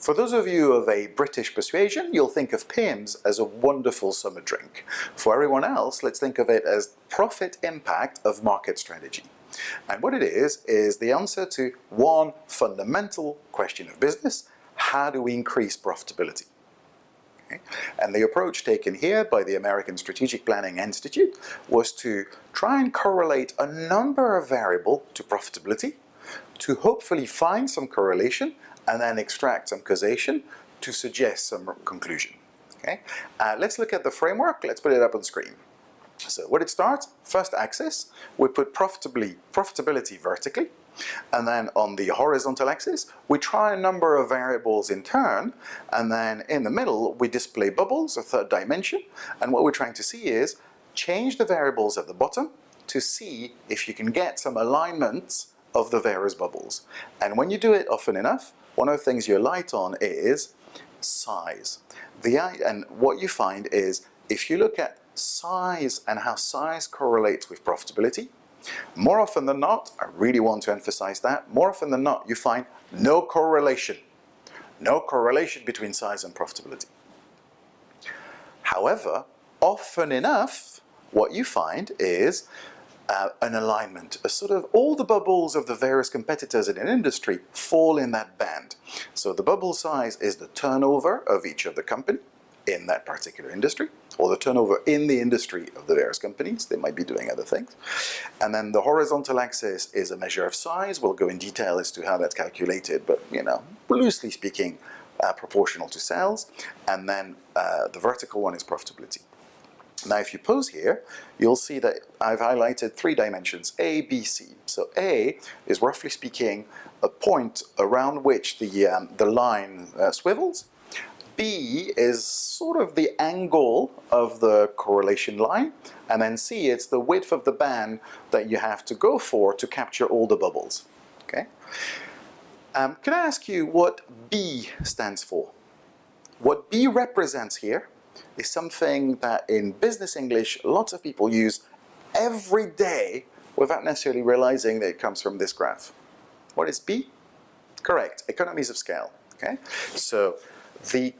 For those of you of a British persuasion, you'll think of PIMS as a wonderful summer drink. For everyone else, let's think of it as profit impact of market strategy. And what it is the answer to one fundamental question of business: how do we increase profitability? Okay. And the approach taken here by the American Strategic Planning Institute was to try and correlate a number of variables to profitability, to hopefully find some correlation and then extract some causation to suggest some conclusion. Okay? Let's look at the framework. Let's put it up on screen. So what it starts, first axis, we put profitability vertically, and then on the horizontal axis we try a number of variables in turn, and then in the middle we display bubbles, a third dimension, and what we're trying to see is change the variables at the bottom to see if you can get some alignments of the various bubbles. And when you do it often enough, one of the things you alight on is size. And what you find is if you look at size and how size correlates with profitability, more often than not, I really want to emphasize that, more often than not you find no correlation. No correlation between size and profitability. However, often enough what you find is an alignment, a sort of all the bubbles of the various competitors in an industry fall in that band. So the bubble size is the turnover of each of the company in that particular industry, or the turnover in the industry of the various companies. They might be doing other things. And then the horizontal axis is a measure of size. We'll go in detail as to how that's calculated, but loosely speaking, proportional to sales. And then the vertical one is profitability. Now if you pause here, you'll see that I've highlighted three dimensions, A, B, C. So A is roughly speaking a point around which the line swivels. B is sort of the angle of the correlation line, and then C, it's the width of the band that you have to go for to capture all the bubbles. Okay? Can I ask you what B stands for? What B represents here is something that in business English lots of people use every day without necessarily realizing that it comes from this graph. What is B? Correct, economies of scale. Okay? So the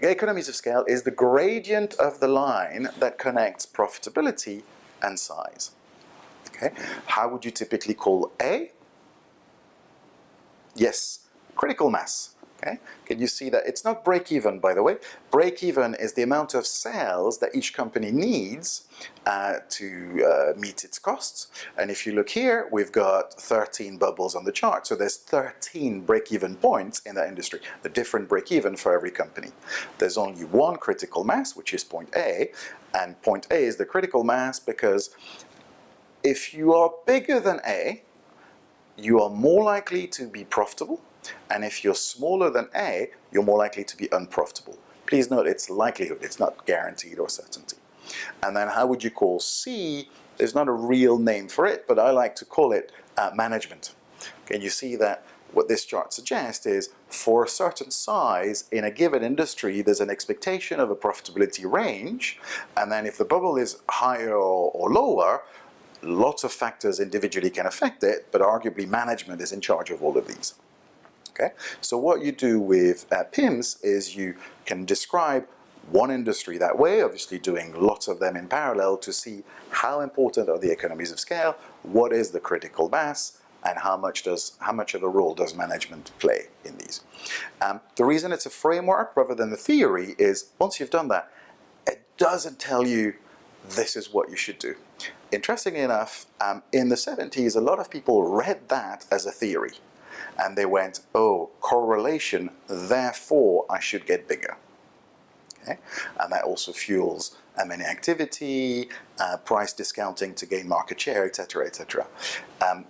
economies of scale is the gradient of the line that connects profitability and size. Okay? How would you typically call A? Yes, critical mass. Okay? Can you see that it's not break-even, by the way? Break-even is the amount of sales that each company needs to meet its costs. And if you look here, we've got 13 bubbles on the chart. So there's 13 break-even points in that industry, the different break-even for every company. There's only one critical mass, which is point A, and point A is the critical mass because if you are bigger than A, you are more likely to be profitable. And if you're smaller than A, you're more likely to be unprofitable. Please note it's likelihood, it's not guaranteed or certainty. And then how would you call C? There's not a real name for it, but I like to call it management. Okay, you see that what this chart suggests is for a certain size in a given industry, there's an expectation of a profitability range, and then if the bubble is higher or lower, lots of factors individually can affect it, but arguably management is in charge of all of these. Okay? So what you do with PIMS is you can describe one industry that way, obviously doing lots of them in parallel to see how important are the economies of scale, what is the critical mass, and how much of a role does management play in these. The reason it's a framework rather than a theory is once you've done that, it doesn't tell you this is what you should do. Interestingly enough, in the 70s, a lot of people read that as a theory. And they went, oh, correlation, therefore I should get bigger. Okay? And that also fuels M&A activity, price discounting to gain market share, etc., etc.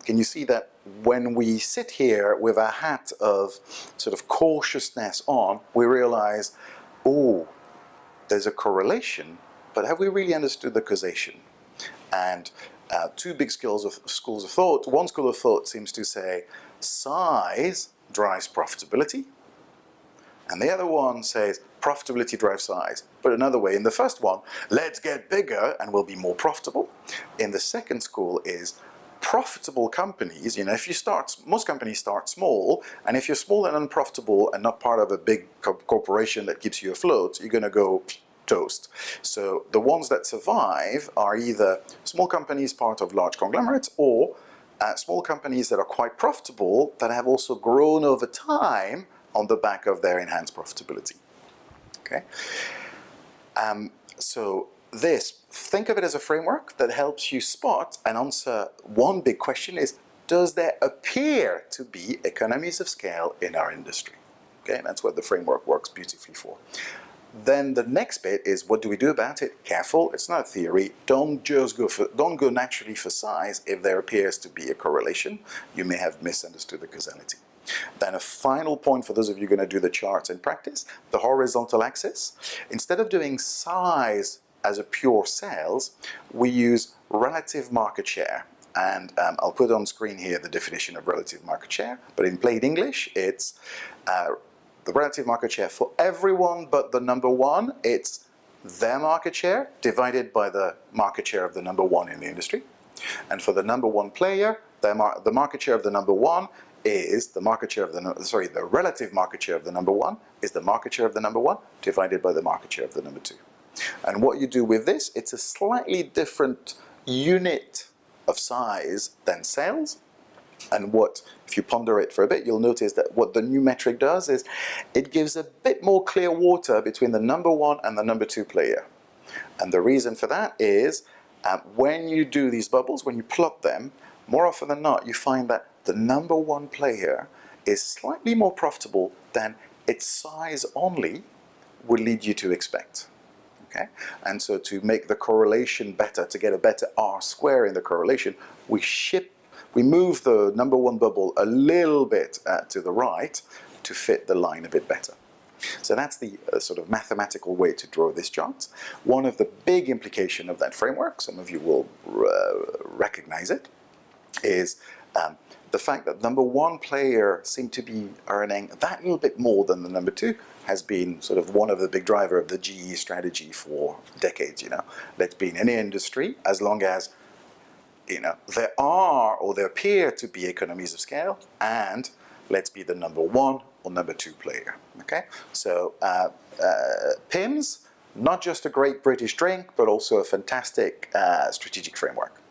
Can you see that when we sit here with a hat of sort of cautiousness on, we realize, oh, there's a correlation, but have we really understood the causation? And two big schools of thought. One school of thought seems to say size drives profitability, and the other one says profitability drives size. But another way, in the first one, let's get bigger and we'll be more profitable. In the second school is profitable companies, you know, if you start, most companies start small, and if you're small and unprofitable and not part of a big corporation that keeps you afloat, you're going to go toast. So the ones that survive are either small companies part of large conglomerates, or small companies that are quite profitable that have also grown over time on the back of their enhanced profitability. Okay, so think of it as a framework that helps you spot and answer one big question: is, does there appear to be economies of scale in our industry? Okay, and that's what the framework works beautifully for. Then the next bit is, what do we do about it? Careful, it's not theory. Don't go naturally for size if there appears to be a correlation. You may have misunderstood the causality. Then a final point for those of you going to do the charts in practice, the horizontal axis. Instead of doing size as a pure sales, we use relative market share. And I'll put on screen here the definition of relative market share, but in plain English, it's the relative market share for everyone but the number one. It's their market share divided by the market share of the number one in the industry. And for the number one player, the market share of the number one is the market share of the relative market share of the number one is the market share of the number one divided by the market share of the number two. And what you do with this, it's a slightly different unit of size than sales. And if you ponder it for a bit, you'll notice that what the new metric does is it gives a bit more clear water between the number one and the number two player. And the reason for that is when you do these bubbles, when you plot them, more often than not, you find that the number one player is slightly more profitable than its size only would lead you to expect. Okay? And so to make the correlation better, to get a better R-square in the correlation, we move the number one bubble a little bit to the right to fit the line a bit better. So that's the sort of mathematical way to draw this chart. One of the big implications of that framework, some of you will recognize it, is the fact that number one player seemed to be earning that little bit more than the number two has been sort of one of the big driver of the GE strategy for decades. You know, let's be in any industry as long as there are or there appear to be economies of scale, and let's be the number one or number two player. Okay, so PIMS, not just a great British drink, but also a fantastic strategic framework.